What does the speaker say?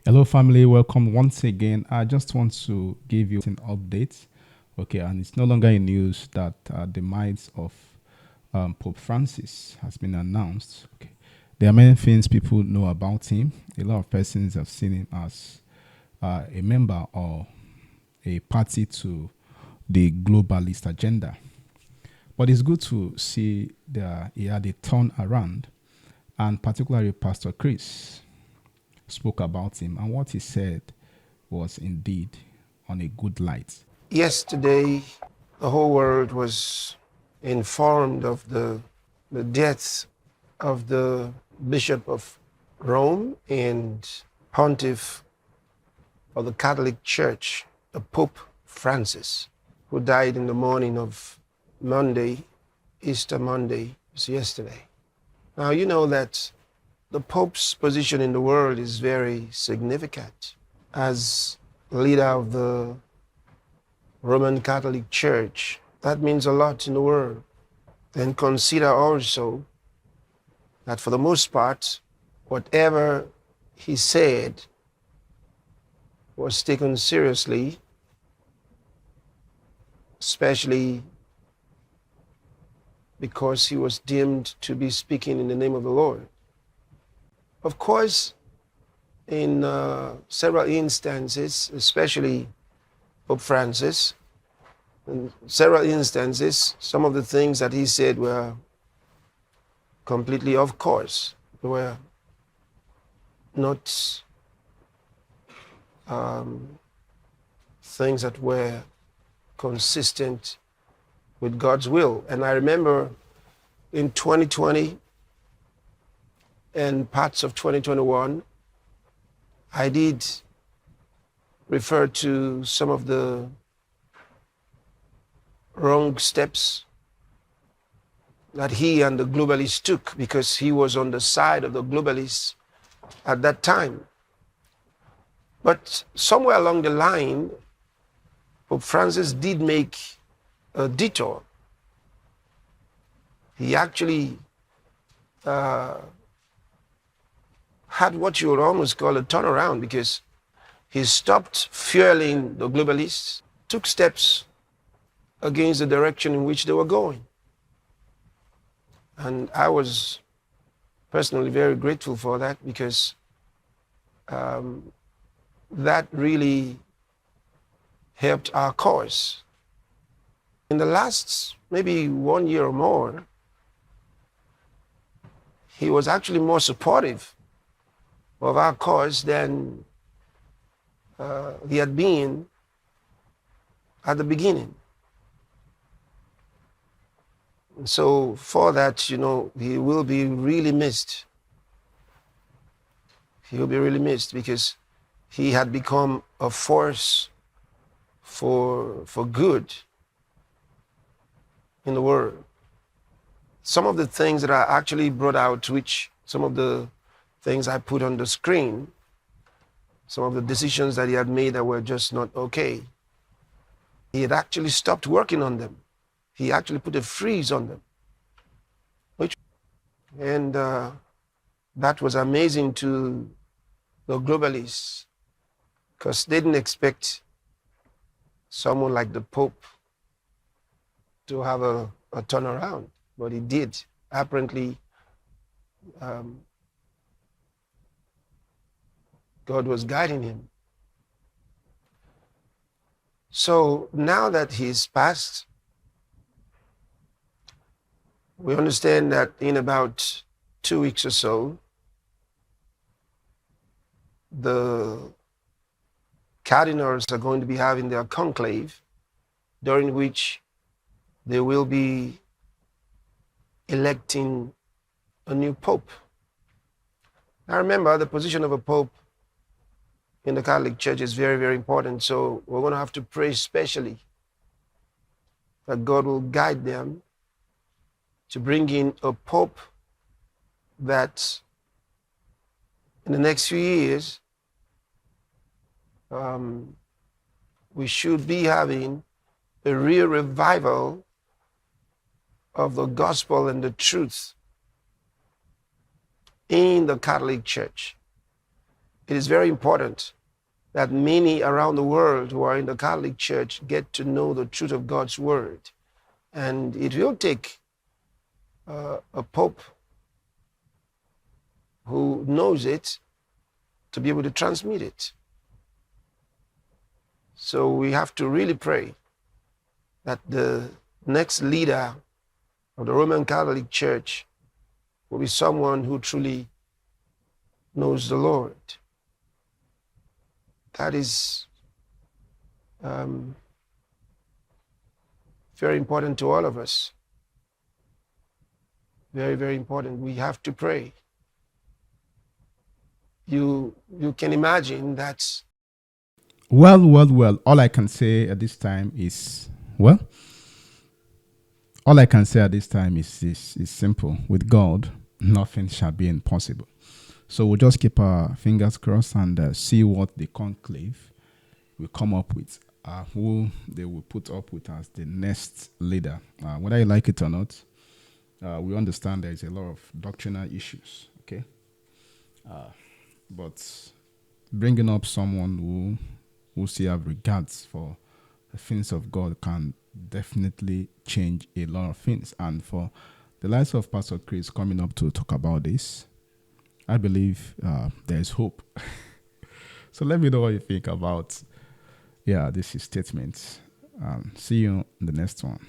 Hello, family. Welcome once again. I just want to give you an update. Okay, and it's no longer in news that the demise of Pope Francis has been announced. Okay, there are many things people know about him. A lot of persons have seen him as a member or a party to the globalist agenda. But it's good to see that he had a turn around, and particularly Pastor Chris spoke about him, and what he said was indeed on a good light. Yesterday, the whole world was informed of the death of the Bishop of Rome and Pontiff of the Catholic Church, the Pope Francis, who died in the morning of Monday, Easter Monday, was yesterday. Now, you know that the Pope's position in the world is very significant. As leader of the Roman Catholic Church, that means a lot in the world. Then consider also that for the most part, whatever he said was taken seriously, especially because he was deemed to be speaking in the name of the Lord. Of course, in several instances, especially Pope Francis, in several instances, some of the things that he said were completely off course. They were not things that were consistent with God's will. And I remember in 2020 and parts of 2021, I did refer to some of the wrong steps that he and the globalists took, because he was on the side of the globalists at that time. But somewhere along the line, Pope Francis did make a detour. He actually had what you would almost call a turnaround, because he stopped fueling the globalists, took steps against the direction in which they were going. And I was personally very grateful for that, because that really helped our cause. In the last maybe 1 year or more, he was actually more supportive of our cause than he had been at the beginning. And so for that, he will be really missed. He will be really missed, because he had become a force for good in the world. Some of the things that I actually brought out, which some of the things I put on the screen, some of the decisions that he had made that were just not okay, he had actually stopped working on them. He actually put a freeze on them. And that was amazing to the globalists, because they didn't expect someone like the Pope to have a turnaround, but he did. Apparently, God was guiding him. So now that he's passed, we understand that in about 2 weeks or so, the cardinals are going to be having their conclave, during which they will be electing a new pope. Now remember, the position of a pope in the Catholic Church is very, very important. So we're going to have to pray specially that God will guide them to bring in a pope that in the next few years, we should be having a real revival of the gospel and the truth in the Catholic Church. It is very important that many around the world who are in the Catholic Church get to know the truth of God's word. And it will take a pope who knows it to be able to transmit it. So we have to really pray that the next leader of the Roman Catholic Church will be someone who truly knows the Lord. That is very important to all of us. Very, very important. We have to pray. You can imagine that. Well. All I can say at this time is, is simple. With God, nothing shall be impossible. So we'll just keep our fingers crossed and see what the conclave will come up with, who they will put up with as the next leader. Whether you like it or not, we understand there is a lot of doctrinal issues, okay? But bringing up someone who still have regards for the things of God can definitely change a lot of things. And for the likes of Pastor Chris coming up to talk about this, I believe there is hope. So let me know what you think about this statement. See you in the next one.